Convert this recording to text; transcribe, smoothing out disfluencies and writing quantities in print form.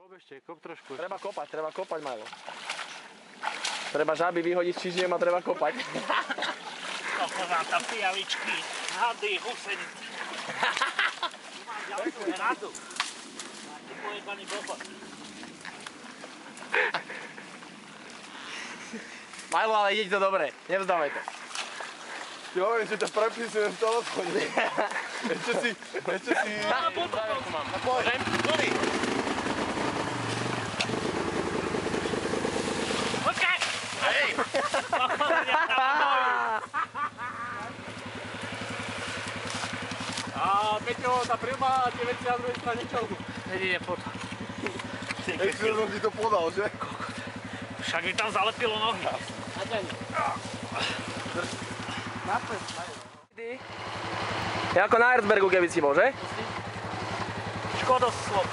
Kop ešte, kop trošku. Treba kopať, Majlo. Treba žaby vyhodiť z čižiem a treba kopať. Kokozáta, pijavičky, hady, husenice. Tu mám ďalšiu radu. Máte pojebaný kokot. Majlo, ale ide to dobre, nevzdávaj to. Ti hovorím, že to prepisujem v telefóne. Ešte si... Môžem? Dobrý. Počkaj! Hej! A Peťo, tá prilba a tie veci na druhej strane čo? Ide pod. Ešte som ti to podal, že? Však mi tam zalepilo nohy. Je ako na Erzbergu, keby si bol, že? Škodoslov.